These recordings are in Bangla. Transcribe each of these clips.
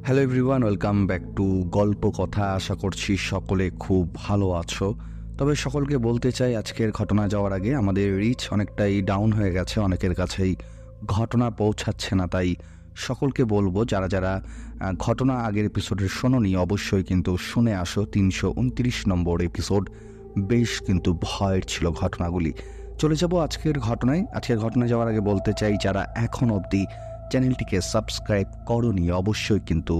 Hello everyone, welcome back to গল্প কথা। আশা করছি সকলে খুব ভালো আছো। তবে সকলকে বলতে চাই, আজকের ঘটনা যাওয়ার আগে আমাদের রিচ অনেকটাই ডাউন হয়ে গেছে, অনেকের কাছেই ঘটনা পৌঁছাচ্ছে না। তাই সকলকে বলবো, যারা যারা ঘটনা আগের এপিসোডে শোনোনি অবশ্যই কিন্তু শুনে আসো। 329 নম্বর এপিসোড, বেশ কিন্তু ভয়ের ছিল ঘটনাগুলি। চলে যাব আজকের ঘটনায়। আজকের ঘটনায় যাওয়ার আগে বলতে চাই, যারা এখন অবধি চ্যানেলটিকে সাবস্ক্রাইব করোনি অবশ্যই কিন্তু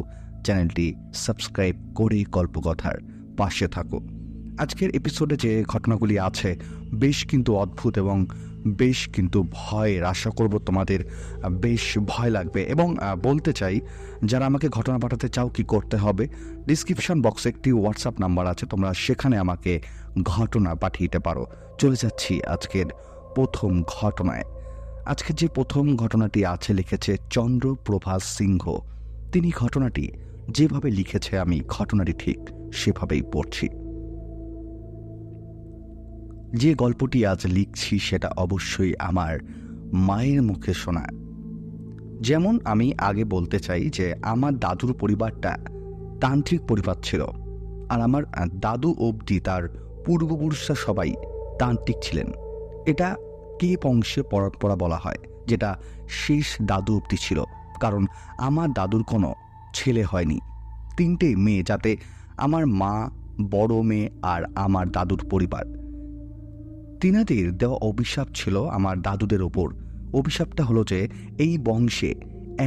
চ্যানেলটি সাবস্ক্রাইব করে গল্পকথার পাশে থাকো। আজকের এপিসোডে যে ঘটনাগুলি আছে বেশ কিন্তু অদ্ভুত এবং বেশ কিন্তু ভয়ের। আশা করব তোমাদের বেশ ভয় লাগবে। এবং বলতে চাই, যারা আমাকে ঘটনা পাঠাতে চাও কি করতে হবে, ডিসক্রিপশন বক্সে একটি হোয়াটসঅ্যাপ নাম্বার আছে, তোমরা সেখানে আমাকে ঘটনা পাঠিয়ে দিতে পারো। চলে যাচ্ছি আজকের প্রথম ঘটনায়। আজকে যে প্রথম ঘটনাটি আছে, লিখেছে চন্দ্রপ্রভা সিংহ। তিনি ঘটনাটি যেভাবে লিখেছে আমি ঘটনাটি ঠিক সেভাবেই পড়ছি। যে গল্পটি আজ লিখছি সেটা অবশ্যই আমার মায়ের মুখে শোনা। যেমন আমি আগে বলতে চাই যে আমার দাদুর পরিবারটা তান্ত্রিক পরিবার ছিল, আর আমার দাদু অবধি তার পূর্বপুরুষরা সবাই তান্ত্রিক ছিলেন। এটা কে বংশে পরম্পরা বলা হয়, যেটা শেষ দাদু অবধি ছিল। কারণ আমার দাদুর কোনো ছেলে হয়নি, 3টে মেয়ে, যাতে আমার মা, বড় মেয়ে আর আমার দাদুর পরিবার। তিনাদের দেওয়া অভিশাপ ছিল আমার দাদুদের ওপর। অভিশাপটা হলো যে এই বংশে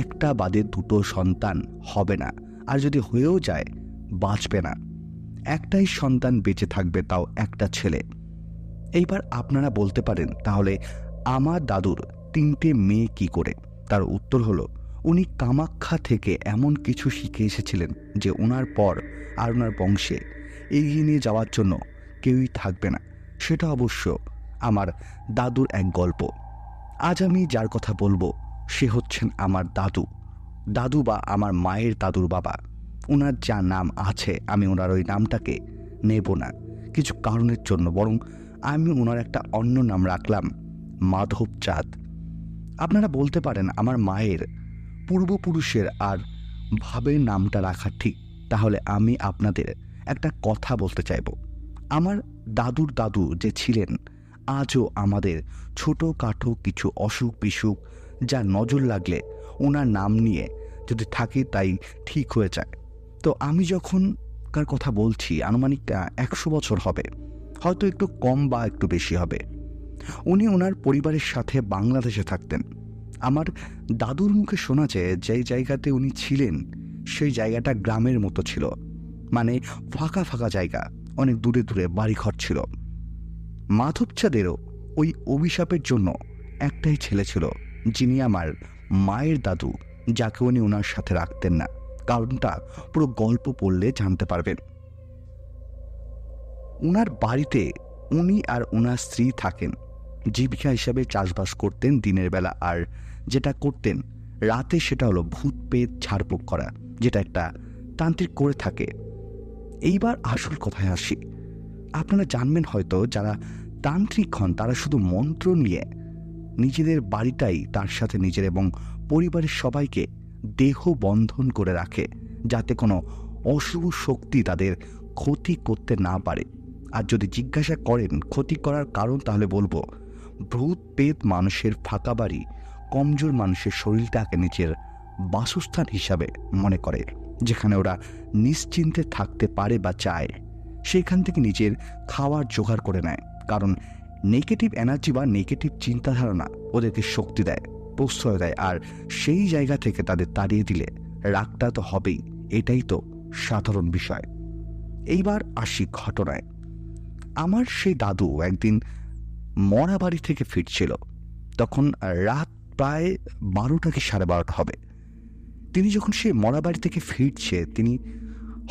একটা বাদে 2টো সন্তান হবে না, আর যদি হয়েও যায় বাঁচবে না। একটাই সন্তান বেঁচে থাকবে, তাও একটা ছেলে। এইবার আপনারা বলতে পারেন, তাহলে আমার দাদুর 3টে মেয়ে কি করে? তার উত্তর হলো, উনি কামাখ্যা থেকে এমন কিছু শিখে এসেছিলেন যে ওনার পর আর ওনার বংশে এগিয়ে নিয়ে যাওয়ার জন্য কেউই থাকবে না। সেটা অবশ্য আমার দাদুর এক গল্প। আজ আমি যার কথা বলবো সে হচ্ছেন আমার দাদু। দাদু বা আমার মায়ের দাদুর বাবা। ওনার যা নাম আছে আমি ওনার ওই নামটাকে নেব না কিছু কারণের জন্য, বরং আমি ওনার একটা অন্য নাম রাখলাম, মাধব চাঁদ। আপনারা বলতে পারেন আমার মায়ের পূর্বপুরুষের আর ভাবের নামটা রাখা ঠিক। তাহলে আমি আপনাদের একটা কথা বলতে চাইব। আমার দাদুর দাদু যে ছিলেন, আজও আমাদের ছোটোখাটো কিছু অসুখ বিসুখ যা নজর লাগলে ওনার নাম নিয়ে যদি থাকি তাই ঠিক হয়ে যায়। তো আমি যখনকার কথা বলছি আনুমানিক 100 বছর হবে, হয়তো একটু কম বা একটু বেশি হবে। উনি ওনার পরিবারের সাথে বাংলাদেশে থাকতেন। আমার দাদুর মুখে শোনা যায় যেই জায়গাতে উনি ছিলেন সেই জায়গাটা গ্রামের মতো ছিল, মানে ফাঁকা ফাঁকা জায়গা, অনেক দূরে দূরে বাড়িঘর ছিল। মাধবচাঁদেরও ওই অভিশাপের জন্য একটাই ছেলে ছিল, যিনি আমার মায়ের দাদু, যাকে উনি ওনার সাথে রাখতেন না। কারণটা পুরো গল্প পড়লে জানতে পারবেন। ওনার বাড়িতে উনি আর ওনার স্ত্রী থাকেন। জীবিকা হিসাবে চাষবাস করতেন দিনের বেলা, আর যেটা করতেন রাতে সেটা হলো ভূত পেট ঝাড়ফুঁক করা, যেটা একটা তান্ত্রিক করে থাকে। এইবার আসল কথায় আসি। আপনারা জানবেন হয়তো, যারা তান্ত্রিক হন তারা শুধু মন্ত্র নিয়ে নিজেদের বাড়িটাই তার সাথে নিজের এবং পরিবারের সবাইকে দেহ বন্ধন করে রাখে, যাতে কোনো অশুভ শক্তি তাদের ক্ষতি করতে না পারে। আর যদি জিজ্ঞাসা করেন ক্ষতি করার কারণ, তাহলে বলবো, ভূত পেত মানুষের ফাঁকা বাড়ি কমজোর মানুষের শরীরটাকে নিজের বাসস্থান হিসাবে মনে করে, যেখানে ওরা নিশ্চিন্তে থাকতে পারে বা চায়। সেখান থেকে নিজের খাওয়ার জোগাড় করে নেয়। কারণ নেগেটিভ এনার্জি বা নেগেটিভ চিন্তাধারণা ওদেরকে শক্তি দেয়, প্রশ্রয় দেয়, আর সেই জায়গা থেকে তাদের তাড়িয়ে দিলে রাগটা তো হবেই। এটাই তো সাধারণ বিষয়। এইবার আসি ঘটনায়। আমার সেই দাদু একদিন মরা বাড়ি থেকে ফিরছিল। তখন রাত প্রায় 12টা কি 12:30 হবে। তিনি যখন সে মরা বাড়ি থেকে ফিরছে, তিনি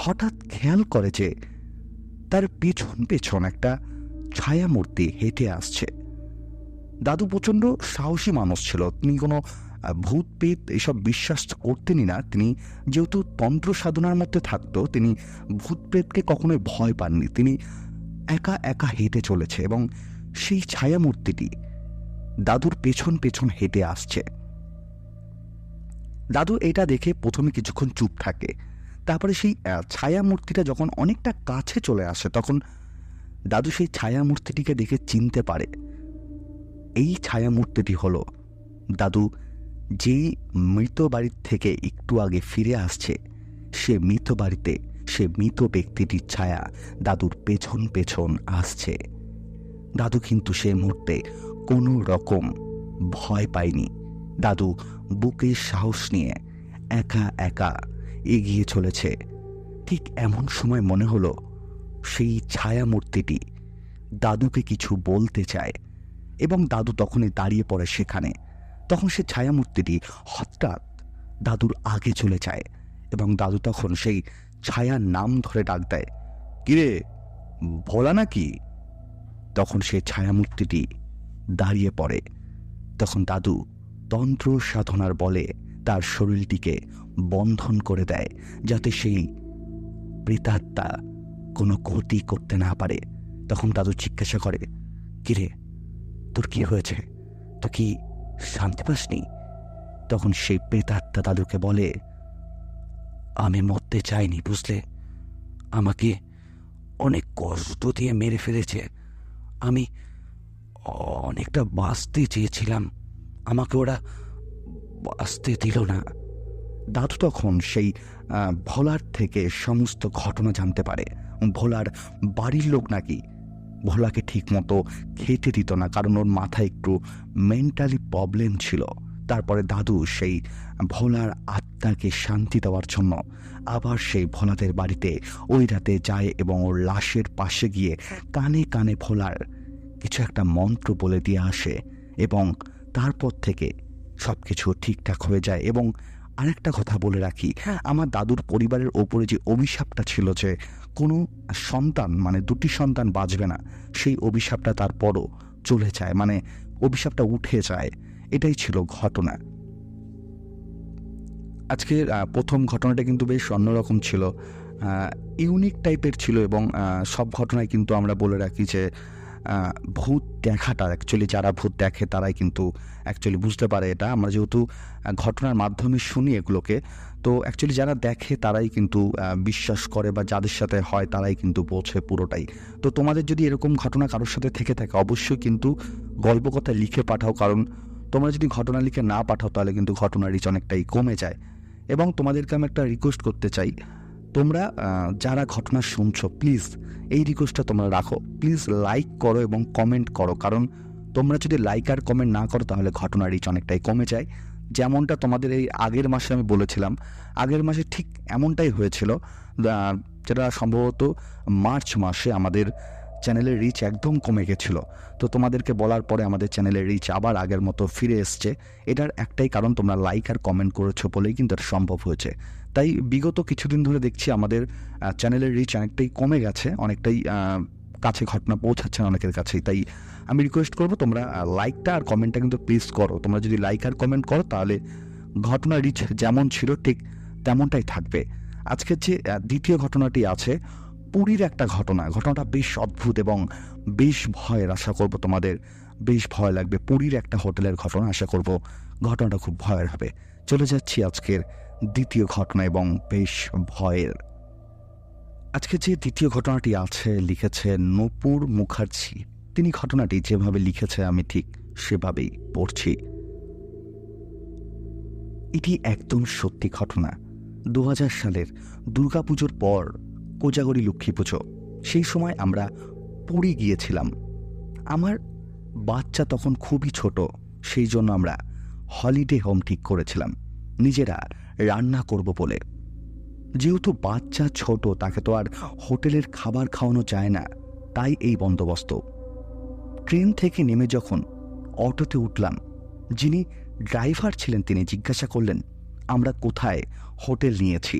হঠাৎ খেয়াল করে যে তার পেছন পেছন একটা ছায়ামূর্তি হেঁটে আসছে। দাদু প্রচণ্ড সাহসী মানুষ ছিল। তিনি কোনো ভূত পেত এসব বিশ্বাস করতেনই না। তিনি যেহেতু তন্ত্র সাধনার মধ্যে থাকতো, তিনি ভূত প্রেতকে কখনোই ভয় পাননি। তিনি একা একা হেঁটে চলেছে এবং সেই ছায়ামূর্তিটি দাদুর পেছন পেছন হেঁটে আসছে। দাদু এটা দেখে প্রথমে কিছুক্ষণ চুপ থাকে, তারপরে সেই ছায়া মূর্তিটা যখন অনেকটা কাছে চলে আসে তখন দাদু সেই ছায়া মূর্তিটিকে দেখে চিনতে পারে এই ছায়া মূর্তিটি হলো দাদু যেই মৃত বাড়ির থেকে একটু আগে ফিরে আসছে, সে মৃত বাড়িতে সে মৃত ব্যক্তিটির ছায়া দাদুর পেছন পেছন আসছে। দাদু কিন্তু সে মুহূর্তে কোনো রকম ভয় পায়নি। দাদু বুকে সাহস নিয়ে একা একা এগিয়ে চলেছে। ঠিক এমন সময় মনে হলো সেই ছায়া মূর্তিটি দাদুকে কিছু বলতে চায় এবং দাদু তখনই দাঁড়িয়ে পড়ে সেখানে। তখন সে ছায়া মূর্তিটি হঠাৎ দাদুর আগে চলে যায় এবং দাদু তখন সেই ছায়ার নাম ধরে ডাক দেয়, কিরে ভোলা নাকি? তখন সে ছায়া মূর্তিটি দাঁড়িয়ে পড়ে। তখন দাদু তন্ত্র সাধনার বলে তার শরীরটিকে বন্ধন করে দেয় যাতে সেই প্রেতাত্মা কোনো ক্ষতি করতে না পারে। তখন দাদু জিজ্ঞাসা করে, কিরে তোর কি হয়েছে, তো কি শান্তি পাসনি? তখন সেই প্রেতাত্মা দাদুকে বলে, আমি মরতে চাইনি বুঝলে, আমাকে অনেক কষ্ট দিয়ে মেরে ফেলেছে, আমি অনেকটা বাঁচতে চেয়েছিলাম, আমাকে ওরা বাঁচতে দিল না। দাদু তখন সেই ভোলার থেকে সমস্ত ঘটনা জানতে পারে। ভোলার বাড়ির লোক নাকি ভোলাকে ঠিক মতো খেতে দিত না, কারণ ওর মাথায় একটু মেন্টালি প্রবলেম ছিল। তারপরে দাদু সেই ভোলার আত্মাকে শান্তি দেওয়ার জন্য আবার সেই ভোলাদের বাড়িতে ওই রাতে যায় এবং ওর লাশের পাশে গিয়ে কানে কানে ভোলার কিছু একটা মন্ত্র বলে দিয়ে আসে এবং তারপর থেকে সব কিছু ঠিকঠাক হয়ে যায়। এবং আরেকটা কথা বলে রাখি, আমার দাদুর পরিবারের ওপরে যে অভিশাপটা ছিল যে কোনো সন্তান মানে দুটি সন্তান বাঁচবে না, সেই অভিশাপটা তারপরও চলে যায়, মানে অভিশাপটা উঠে যায়। এটাই ছিল ঘটনা। আজকের প্রথম ঘটনাটা কিন্তু বেশ অন্যরকম ছিল, ইউনিক টাইপের ছিল এবং সব ঘটনায় কিন্তু আমরা বলে রাখি যে ভূত দেখাটা অ্যাকচুয়ালি যারা ভূত দেখে তারাই কিন্তু অ্যাকচুয়ালি বুঝতে পারে এটা। আমরা যেহেতু ঘটনার মাধ্যমে শুনি এগুলোকে, তো অ্যাকচুয়ালি যারা দেখে তারাই কিন্তু বিশ্বাস করে বা যাদের সাথে হয় তারাই কিন্তু বোঝে পুরোটাই। তো তোমাদের যদি এরকম ঘটনা কারোর সাথে থেকে থাকে অবশ্যই কিন্তু গল্প কথা লিখে পাঠাও, কারণ তোমরা যদি ঘটনা লিখে না পাঠাও তাহলে কিন্তু ঘটনার রিচ অনেকটাই কমে যায়। এবং তোমাদেরকে আমি একটা রিকোয়েস্ট করতে চাই, তোমরা যারা ঘটনা শুনছো প্লিজ এই রিকোয়েস্টটা তোমরা রাখো, প্লিজ লাইক করো এবং কমেন্ট করো, কারণ তোমরা যদি লাইক আর কমেন্ট না করো তাহলে ঘটনার রিচ অনেকটাই কমে যায়। যেমনটা তোমাদের এই আগের মাসে আমি বলেছিলাম, আগের মাসে ঠিক এমনটাই হয়েছিল, যেটা সম্ভবত মার্চ মাসে আমাদের চ্যানেলের রিচ একদম কমে গেছিলো। তো তোমাদেরকে বলার পরে আমাদের চ্যানেলের রিচ আবার আগের মতো ফিরে এসছে। এটার একটাই কারণ তোমরা লাইক আর কমেন্ট করেছো বলেই কিন্তু এটা সম্ভব হয়েছে। তাই বিগত কিছুদিন ধরে দেখছি আমাদের চ্যানেলের রিচ অনেকটাই কমে গেছে, অনেকটাই কাছে ঘটনা পৌঁছাচ্ছে না অনেকের কাছেই। তাই আমি রিকোয়েস্ট করবো তোমরা লাইকটা আর কমেন্টটা কিন্তু প্লিজ করো। তোমরা যদি লাইক আর কমেন্ট করো তাহলে ঘটনার রিচ যেমন ছিল ঠিক তেমনটাই থাকবে। আজকের যে দ্বিতীয় ঘটনাটি আছে পুরীর একটা ঘটনাটা বেশ অদ্ভুত এবং বেশ ভয়ের। আশা করব তোমাদের বেশ ভয় লাগবে। পুরীর একটা হোটেলের ঘটনা, আশা করব ঘটনাটা খুব ভয়ের হবে। চলে যাচ্ছি আজকের দ্বিতীয় ঘটনা এবং বেশ ভয়ের। আজকে যে দ্বিতীয় ঘটনাটি আছে লিখেছে নূপুর মুখার্জি। তিনি ঘটনাটি যেভাবে লিখেছে আমি ঠিক সেভাবেই পড়ছি। এটি একদম সত্যি ঘটনা। 2000 সালের দুর্গাপুজোর পর কোজাগরি লক্ষ্মী পুজো, সেই সময় আমরা পুরী গিয়েছিলাম। আমার বাচ্চা তখন খুবই ছোট, সেই জন্য আমরা হলিডে হোম ঠিক করেছিলাম নিজেরা রান্না করব বলে। যেহেতু বাচ্চা ছোট তাকে তো আর হোটেলের খাবার খাওয়ানো যায় না, তাই এই বন্দোবস্ত। ট্রেন থেকে নেমে যখন অটোতে উঠলাম, যিনি ড্রাইভার ছিলেন তিনি জিজ্ঞাসা করলেন আমরা কোথায় হোটেল নিয়েছি।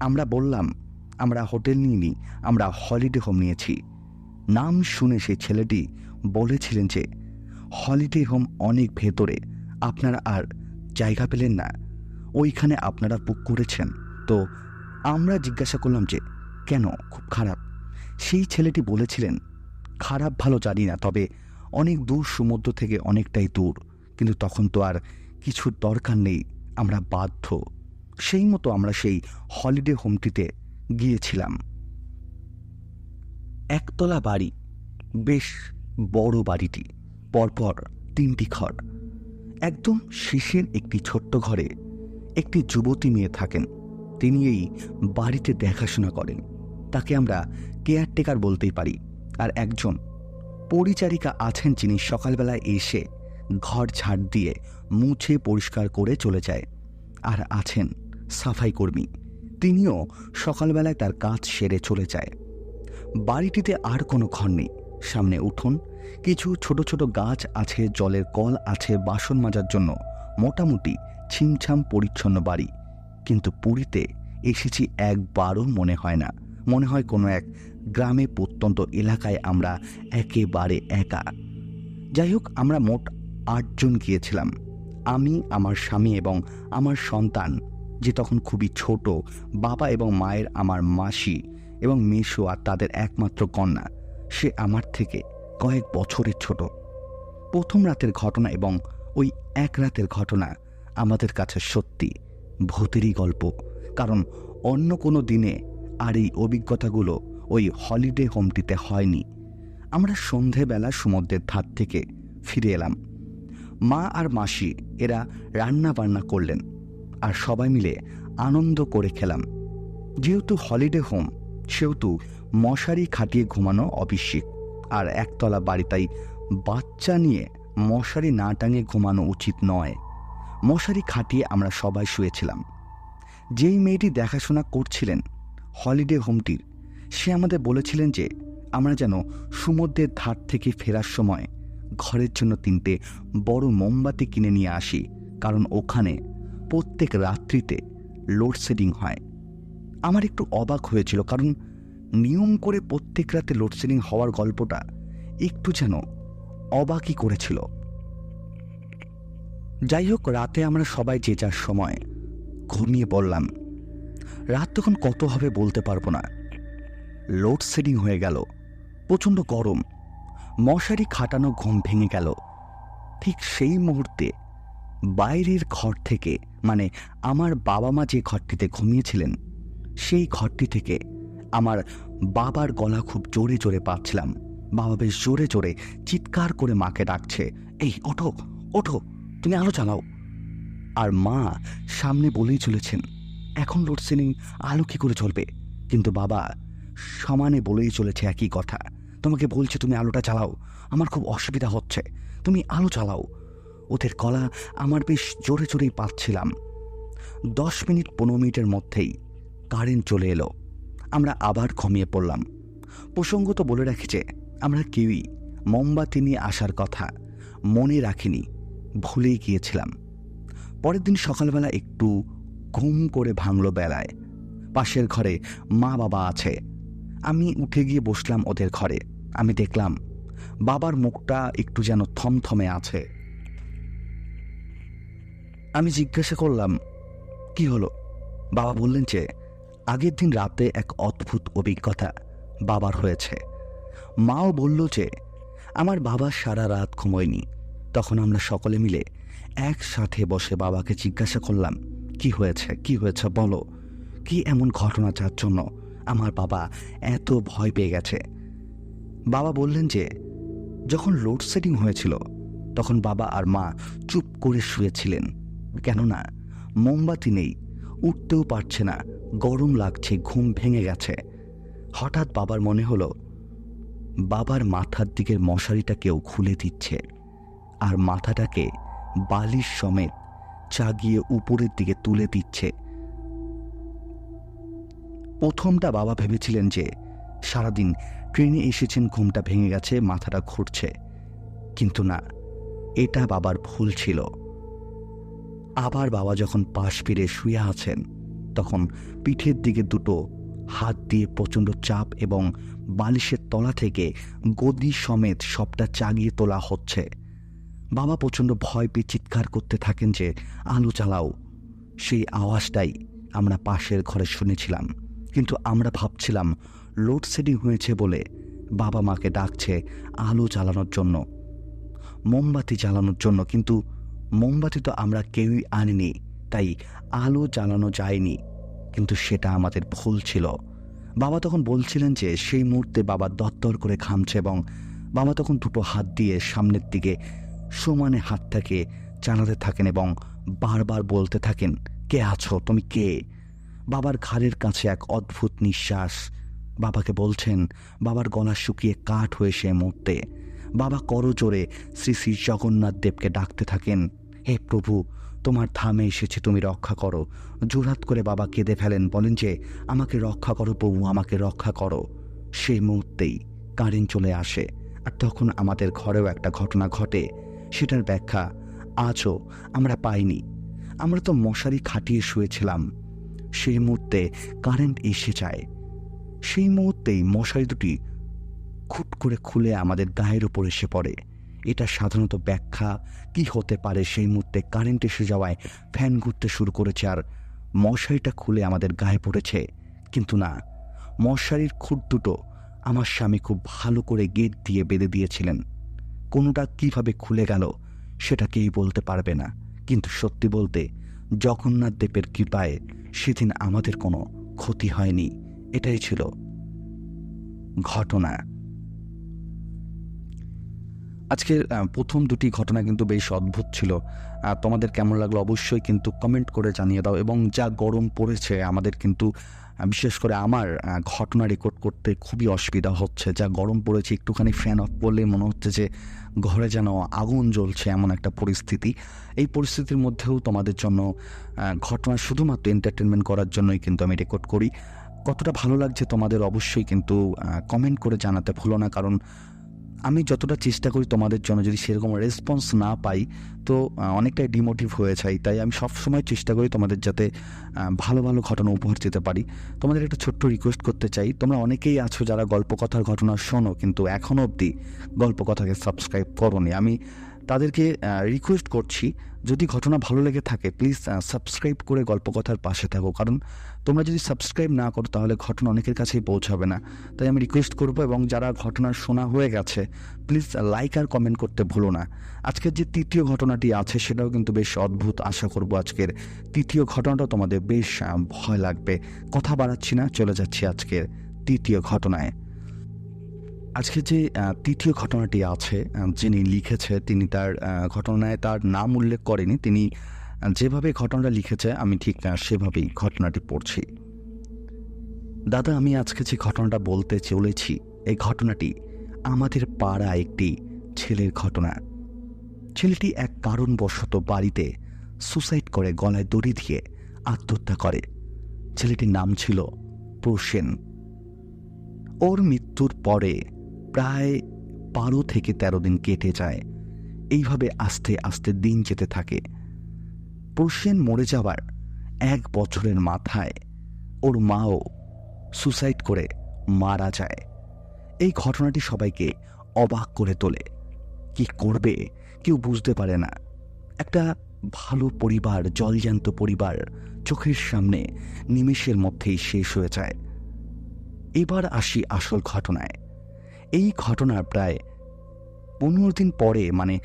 আমরা বললাম আমরা হোটেল নিইনি, আমরা হলিডে হোম নিয়েছি। নাম শুনে সেই ছেলেটি বলেছিলেন যে হলিডে হোম অনেক ভেতরে, আপনারা আর জায়গা পেলেন না, ওইখানে আপনারা বুক করেছেন। তো আমরা জিজ্ঞাসা করলাম যে কেন, খুব খারাপ? সেই ছেলেটি বলেছিলেন খারাপ ভালো জানি না, তবে অনেক দূর, সমুদ্র থেকে অনেকটাই দূর, কিন্তু তখন তো আর কিছুর দরকার নেই, আমরা বাধ্য। সেই মতো আমরা সেই হলিডে হোমটিতে গিয়েছিলাম। একতলা বাড়ি, বেশ বড় বাড়িটি, পরপর 3টি ঘর। একদম শেষের একটি ছোট্ট ঘরে একটি যুবতী মেয়ে থাকেন। তিনি এই বাড়িতে দেখাশোনা করেন, তাকে আমরা কেয়ারটেকার বলতেই পারি। আর একজন পরিচারিকা আছেন যিনি সকালবেলায় এসে ঘর ঝাড় দিয়ে মুছে পরিষ্কার করে চলে যায়। আর আছেন সাফাই কর্মী, তিনিও সকালবেলায় তার কাজ সেরে চলে যায়। বাড়িটিতে আর কোনো ঘর নেই। সামনে উঠোন, কিছু ছোট ছোট গাছ আছে, জলের কল আছে, বাসন মাজার জন্য মোটামুটি ছিমছাম পরিচ্ছন্ন বাড়ি। কিন্তু পুরীতে এসেছি একবারও মনে হয় না। মনে হয় কোনো এক গ্রামে প্রত্যন্ত এলাকায় আমরা একেবারে একা। যাই হোক, আমরা মোট 8 জন গিয়েছিলাম। আমি, আমার স্বামী এবং আমার সন্তান, যে তখন খুবই ছোট, বাবা এবং মায়ের, আমার মাসি এবং মেসো আর তাদের একমাত্র কন্যা, সে আমার থেকে কয়েক বছরের ছোট। প্রথম রাতের ঘটনা এবং ওই এক রাতের ঘটনা আমাদের কাছে সত্যি ভূতেরই গল্প। কারণ অন্য কোনো দিনে আর এই অভিজ্ঞতাগুলো ওই হলিডে হোমটিতে হয়নি। আমরা সন্ধেবেলা সমুদ্রের ধার থেকে ফিরে এলাম। মা আর মাসি এরা রান্না বান্না করলেন আর সবাই মিলে আনন্দ করে খেলাম। যেহেতু হলিডে হোম, সেহেতু মশারি খাটিয়ে ঘুমানো অবিশ্বাস। আর একতলা বাড়ি, তাই বাচ্চা নিয়ে মশারি না টাঙিয়ে ঘুমানো উচিত নয়। মশারি খাটিয়ে আমরা সবাই শুয়েছিলাম। যেই মেয়েটি দেখাশোনা করছিলেন হলিডে হোমটির, সে আমাদের বলেছিলেন যে আমরা যেন সমুদ্রের ধার থেকে ফেরার সময় ঘরের জন্য 3টে বড় মোমবাতি কিনে নিয়ে আসি, কারণ ওখানে প্রত্যেক রাত্রিতে লোডশেডিং হয়। আমার একটু অবাক হয়েছিল, কারণ নিয়ম করে প্রত্যেক রাতে লোডশেডিং হওয়ার গল্পটা একটু যেন অবাকই করেছিল। যাই হোক, রাতে আমরা সবাই যে যার সময় ঘুমিয়ে পড়লাম। রাত তখন কত হবে বলতে পারবো না। লোডশেডিং হয়ে গেল, প্রচণ্ড গরম, মশারি খাটানো ঘুম ভেঙে গেল। ঠিক সেই মুহূর্তে বাইরের ঘর থেকে, মানে আমার বাবা মা যে ঘরটিতে ঘুমিয়েছিলেন, সেই ঘরটি থেকে আমার বাবার গলা খুব জোরে জোরে পাচ্ছিলাম। বাবা বেশ জোরে জোরে চিৎকার করে মাকে ডাকছে, এই ওঠো ওঠো, তুমি আলো চালাও। আর মা সামনে বলেই চলেছেন, এখন লোডশেডিং, আলো কী করে চলবে? কিন্তু বাবা সমানে বলেই চলেছে একই কথা, তোমাকে বলছে তুমি আলোটা চালাও, আমার খুব অসুবিধা হচ্ছে, তুমি আলো চালাও। ওদের গলা আমার বেশ জোরে জোরেই পাচ্ছিলাম। 10 মিনিট 15 মিনিটের মধ্যেই কারেন্ট চলে এলো। আমরা আবার ঘুমিয়ে পড়লাম। প্রসঙ্গত বলে রাখি যে আমরা কেউই মোমবাতি নিয়ে আসার কথা মনে রাখিনি, ভুলেই গিয়েছিলাম। পরের দিন সকালবেলা একটু ঘুম করে ভাঙল বেলায়। পাশের ঘরে মা বাবা আছে। আমি উঠে গিয়ে বসলাম ওদের ঘরে। আমি দেখলাম বাবার মুখটা একটু যেন থমথমে আছে। আমি জিজ্ঞাসা করলাম, কি হলো? বাবা বললেন যে আগের দিন রাতে এক অদ্ভুত অভিজ্ঞতা বাবার হয়েছে। মাও বলল যে আমার বাবা সারা রাত ঘুমোয়নি। তখন আমরা সকলে মিলে একসাথে বসে বাবাকে জিজ্ঞাসা করলাম, কি হয়েছে, কি হয়েছে বলো, কি এমন ঘটনা যার জন্য আমার বাবা এত ভয় পেয়ে গেছে? বাবা বললেন যে যখন লোডশেডিং হয়েছিল তখন বাবা আর মা চুপ করে শুয়েছিলেন, কেননা মোমবাতি নেই, উঠতেও পারছে না, গরম লাগছে, ঘুম ভেঙে গেছে। হঠাৎ বাবার মনে হলো বাবার মাথার দিকের মশারিটা কেউ খুলে দিচ্ছে আর মাথাটাকে বালিশ সমেত চাগিয়ে উপরের দিকে তুলে দিচ্ছে। প্রথমটা বাবা ভেবেছিলেন যে সারাদিন ট্রেনে এসেছেন, ঘুমটা ভেঙে গেছে, মাথাটা ঘুরছে। কিন্তু না, এটা বাবার ভুল ছিল। আবার বাবা যখন পাশ ফিরে শুয়ে আছেন, তখন পিঠের দিকে দুটো হাত দিয়ে প্রচণ্ড চাপ এবং বালিশের তলা থেকে গদি সমেত সবটা চাগিয়ে তোলা হচ্ছে। বাবা প্রচণ্ড ভয় পেয়ে চিৎকার করতে থাকেন যে আলো চালাও। সেই আওয়াজটাই আমরা পাশের ঘরে শুনেছিলাম, কিন্তু আমরা ভাবছিলাম লোডশেডিং হয়েছে বলে বাবা মাকে ডাকছে আলো জ্বালানোর জন্য, মোমবাতি জ্বালানোর জন্য। কিন্তু মোমবাতি তো আমরা কেউই আনিনি, তাই আলো জ্বালানো যায়নি, কিন্তু সেটা আমাদের ভুল ছিল। বাবা তখন বলছিলেন যে সেই মুহূর্তে বাবা দরদর করে ঘামছে এবং বাবা তখন দুটো হাত দিয়ে সামনের দিকে সমানে হাতটাকে চালাতে থাকেন এবং বারবার বলতে থাকেন, কে আছো, তুমি কে? বাবার ঘাড়ের কাছে এক অদ্ভুত নিঃশ্বাস। বাবাকে বলছেন, বাবার গলা শুকিয়ে কাঠ হয়ে সে মুহূর্তে বাবা করজোরে শ্রী শ্রী জগন্নাথ দেবকে ডাকতে থাকেন, হে প্রভু, তোমার ধামে এসেছে, তুমি রক্ষা করো। জোরহাত করে বাবা কেঁদে ফেলেন, বলেন যে আমাকে রক্ষা করো প্রভু, আমাকে রক্ষা করো। সেই মুহূর্তেই কারেন্ট চলে আসে, আর তখন আমাদের ঘরেও একটা ঘটনা ঘটে। সেটার ব্যাখ্যা আজও আমরা পাইনি। আমরা তো মশারি খাটিয়ে শুয়েছিলাম, সেই মুহূর্তে কারেন্ট এসে যায়। সেই মুহূর্তেই মশারি দুটি খুট করে খুলে আমাদের গায়ের উপর এসে পড়ে। এটা সাধারণত ব্যাখ্যা কি হতে পারে? সেই মুহূর্তে কারেন্ট এসে যাওয়ায় ফ্যান ঘুরতে শুরু করেছে আর মশারিটা খুলে আমাদের গায়ে পড়েছে। কিন্তু না, মশারির খুঁট দুটো আমার স্বামী খুব ভালো করে গেট দিয়ে বেঁধে দিয়েছিলেন। কোনোটা কিভাবে খুলে গেল সেটা কেই বলতে পারবে না, কিন্তু সত্যি বলতে জগন্নাথ দেবের কৃপায় সেদিন আমাদের কোনো ক্ষতি হয়নি। এটাই ছিল ঘটনা। আজকের প্রথম দুটি ঘটনা কিন্তু বেশ অদ্ভুত ছিল। তোমাদের কেমন লাগলো অবশ্যই কিন্তু কমেন্ট করে জানিয়ে দাও। এবং যা গরম পড়েছে আমাদের কিন্তু বিশেষ করে আমার ঘটনা রেকর্ড করতে খুবই অসুবিধা হচ্ছে। যা গরম পড়েছে, একটুখানি ফ্যান অফ করলে মনে হচ্ছে যে ঘরে যেন আগুন জ্বলছে, এমন একটা পরিস্থিতি। এই পরিস্থিতির মধ্যেও তোমাদের জন্য ঘটনা শুধুমাত্র এন্টারটেনমেন্ট করার জন্যই কিন্তু আমি রেকর্ড করি। কতটা ভালো লাগছে তোমাদের অবশ্যই কিন্তু কমেন্ট করে জানাতে ভুলো না, কারণ আমি যতটা চেষ্টা করি তোমাদের জন্য, যদি সেরকম রেসপন্স না পাই তো অনেকটাই ডিমোটিভ হয়ে যাই। তাই আমি সবসময় চেষ্টা করি তোমাদের যাতে ভালো ভালো ঘটনা উপহার দিতে পারি। তোমাদের একটা ছোট্ট রিকোয়েস্ট করতে চাই, তোমরা অনেকেই আছো যারা গল্পকথার ঘটনা শোনো কিন্তু এখনও অবধি গল্পকথাকে সাবস্ক্রাইব করোনি। আমি তাদেরকে রিকোয়েস্ট করছি, যদি ঘটনা ভালো লেগে থাকে প্লিজ সাবস্ক্রাইব করে গল্পকথার পাশে থাকো, কারণ তোমরা যদি সাবস্ক্রাইব না করো তাহলে ঘটনা অনেকের কাছেই পৌঁছাবে না। তাই আমি রিকোয়েস্ট করবো, এবং যারা ঘটনা শোনা হয়ে গেছে প্লিজ লাইক আর কমেন্ট করতে ভুলো না। আজকের যে তৃতীয় ঘটনাটি আছে সেটাও কিন্তু বেশ অদ্ভুত। আশা করবো আজকের তৃতীয় ঘটনাটাও তোমাদের বেশ ভয় লাগবে। কথা বাড়াচ্ছি না, চলে যাচ্ছি আজকের তৃতীয় ঘটনায়। আজকে যে তৃতীয় ঘটনাটি আছে, যিনি লিখেছে তিনি তার ঘটনায় তার নাম উল্লেখ করেনি। তিনি যেভাবে ঘটনাটা লিখেছে আমি ঠিক সেভাবেই ঘটনাটি পড়ছি। দাদা, আমি আজকে যে ঘটনাটা বলতে চলেছি এই ঘটনাটি আমাদের পাড়া একটি ছেলের ঘটনা। ছেলেটি এক কারণবশত বাড়িতে সুসাইড করে গলায় দড়ি দিয়ে আত্মহত্যা করে। ছেলেটির নাম ছিল প্রসেন। ওর মৃত্যুর পরে প্রায় 12 থেকে 13 দিন কেটে যায়। এইভাবে আস্তে আস্তে দিন যেতে থাকে। প্রসেন মরে যাবার 1 বছরের মাথায় ওর মাও সুসাইড করে মারা যায়। এই ঘটনাটি সবাইকে অবাক করে তোলে। কি করবে কেউ বুঝতে পারে না। একটা ভালো পরিবার, জলজ্যান্ত পরিবার চোখের সামনে নিমেষের মধ্যেই শেষ হয়ে যায়। এবার আসি আসল ঘটনায়। এই ঘটনার প্রায় 15 দিন পরে, মানে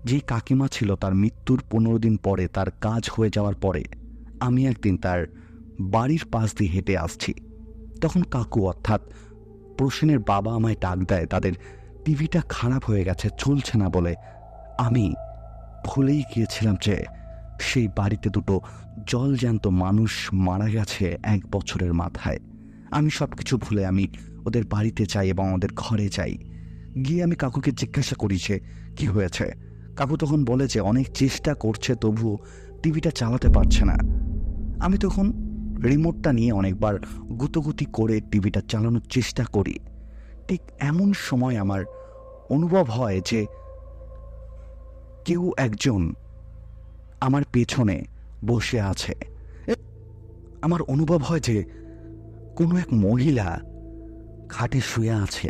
যে কাকিমা ছিল তার মৃত্যুর 15 দিন পরে, তার কাজ হয়ে যাওয়ার পরে আমি একদিন তার বাড়ির পাশ দিয়ে হেঁটে আসছি। তখন কাকু অর্থাৎ প্রসেনের বাবা আমায় ডাক দেয়, তাদের টিভিটা খারাপ হয়ে গেছে, চলছে না বলে। আমি ভুলেই গিয়েছিলাম যে সেই বাড়িতে দুটো জলজ্যান্ত মানুষ মারা গেছে 1 বছরের মাথায়। আমি সব কিছু ভুলে আমি ওদের বাড়িতে যাই এবং ওদের ঘরে যাই। গিয়ে আমি কাকুকে জিজ্ঞাসা করি যে কী হয়েছে। কাকু তখন বলে যে অনেক চেষ্টা করছে তবু টিভিটা চালাতে পারছে না। আমি তখন রিমোটটা নিয়ে অনেকবার গুতোগুতি করে টিভিটা চালানোর চেষ্টা করি। ঠিক এমন সময় আমার অনুভব হয় যে কেউ একজন আমার পেছনে বসে আছে। আমার অনুভব হয় যে কোনো এক মহিলা খাটে শুয়ে আছে।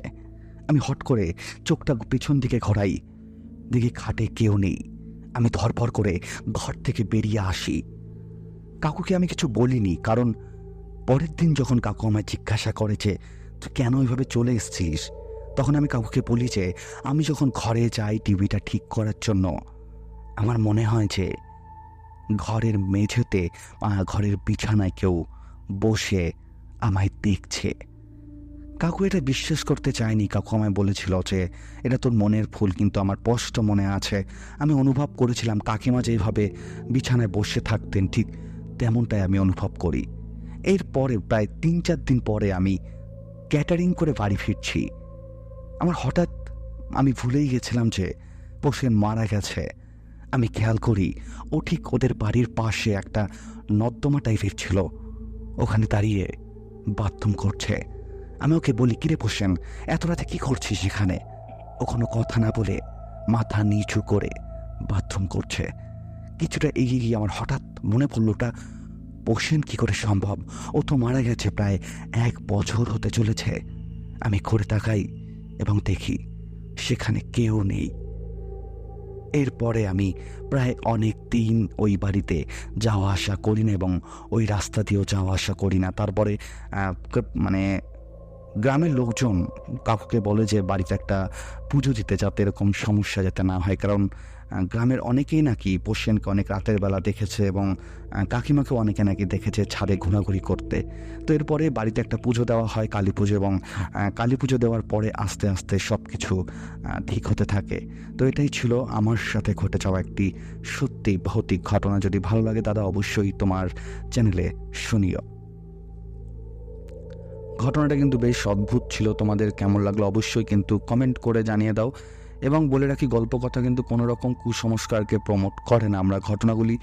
আমি হট করে চোখটা পেছন দিকে ঘোরাই, দেখি খাটে কেউ নেই। আমি ধরপড় করে ঘর থেকে বেরিয়ে আসি। কাকুকে আমি কিছু বলিনি, কারণ পরের দিন যখন কাকু আমায় জিজ্ঞাসা করেছে তুই কেন ওইভাবে চলে এসেছিস, তখন আমি কাকুকে বলি যে আমি যখন ঘরে যাই টিভিটা ঠিক করার জন্য আমার মনে হয় যে ঘরের মেঝেতে ঘরের বিছানায় কেউ বসে আমায় দেখছে। কাকু এটা বিশ্বাস করতে চায়নি। কাকু আমায় বলেছিল যে এটা তোর মনের ভুল, কিন্তু আমার স্পষ্ট মনে আছে, আমি অনুভব করেছিলাম কাকিমা যেভাবে বিছানায় বসে থাকতেন ঠিক তেমনটাই আমি অনুভব করি। এরপরে প্রায় 3-4 দিন পরে আমি ক্যাটারিং করে বাড়ি ফিরছি। আমার হঠাৎ আমি ভুলেই গেছিলাম যে পোষেন মারা গেছে। আমি খেয়াল করি ও ঠিক ওদের বাড়ির পাশে একটা নর্দমা টাইপের ছিল, ওখানে দাঁড়িয়ে বাথরুম করছে। আমি ওকে বলি, কিরে পোষেন, এত রাতে কি করছিস এখানে? ও কোনো কথা না বলে মাথা নিচু করে বাথরুম করছে। কিছুটা এগিয়ে গিয়ে আমার হঠাৎ মনে পড়ল, ওটা পোষেন কি করে সম্ভব? ও তো মারা গেছে প্রায় 1 বছর হতে চলেছে। আমি ঘুরে তাকাই এবং দেখি সেখানে কেউ নেই। এরপরে আমি প্রায় অনেক দিন ওই বাড়িতে যাওয়া আসা করি না এবং ওই রাস্তা দিয়েও যাওয়া আসা করি না। তারপরে মানে গ্রামের লোকজন কাকুকে বলে যে বাড়িতে একটা পুজো দিতে, যাতে এরকম সমস্যা যাতে না হয়। কারণ গ্রামের অনেকেই নাকি পোষেনকে অনেক রাতের বেলা দেখেছে এবং কাকিমাকেও অনেকে নাকি দেখেছে ছাদে ঘোরাঘুরি করতে। তো এরপরে বাড়িতে একটা পুজো দেওয়া হয়, কালী পুজো, এবং কালী পুজো দেওয়ার পরে আস্তে আস্তে সব কিছু ঠিক হতে থাকে। তো এটাই ছিল আমার সাথে ঘটে যাওয়া একটি সত্যি ভৌতিক ঘটনা। যদি ভালো লাগে দাদা অবশ্যই তোমার চ্যানেলে শুনিও। ঘটনাটা কিন্তু বেশ অদ্ভুত ছিল। তোমাদের কেমন লাগলো অবশ্যই কিন্তু কমেন্ট করে জানিয়ে দাও। এবং বলে রাখি, গল্প কথা কিন্তু কোনো রকম কুসংস্কারকে প্রমোট করে না। আমরা ঘটনাগুলি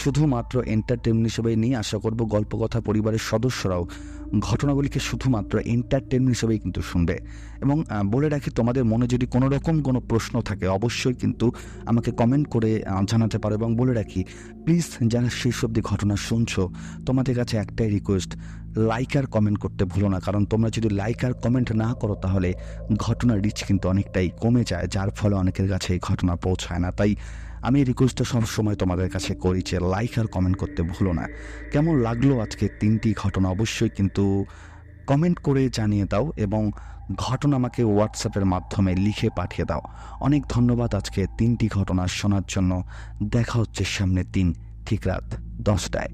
শুধুমাত্র এন্টারটেনমেন্ট হিসেবে নিয়ে আশা করব গল্প কথা পরিবারের সদস্যরাও ঘটনাগুলিকে শুধুমাত্র এন্টারটেনমেন্ট হিসেবেই কিন্তু শুনবে। এবং বলে রাখি, তোমাদের মনে যদি কোনো রকম কোনো প্রশ্ন থাকে অবশ্যই কিন্তু আমাকে কমেন্ট করে জানাতে পারো। এবং বলে রাখি, প্লিজ যারা শেষ অবধি ঘটনা শুনছো, তোমাদের কাছে একটাই রিকোয়েস্ট, লাইক আর কমেন্ট করতে ভুলো না। কারণ তোমরা যদি লাইক আর কমেন্ট না করো তাহলে ঘটনার রিচ কিন্তু অনেকটাই কমে যায়, যার ফলে অনেকের কাছে এই ঘটনা পৌঁছায় না। তাই আমি এই রিকোয়েস্টটা সবসময় তোমাদের কাছে করি যে লাইক আর কমেন্ট করতে ভুলো না। কেমন লাগলো আজকে 3টি ঘটনা অবশ্যই কিন্তু কমেন্ট করে জানিয়ে দাও এবং ঘটনা আমাকে হোয়াটসঅ্যাপের মাধ্যমে লিখে পাঠিয়ে দাও। অনেক ধন্যবাদ আজকে 3টি ঘটনা শোনার জন্য। দেখা হচ্ছে সামনের দিন ঠিক রাত 10টায়।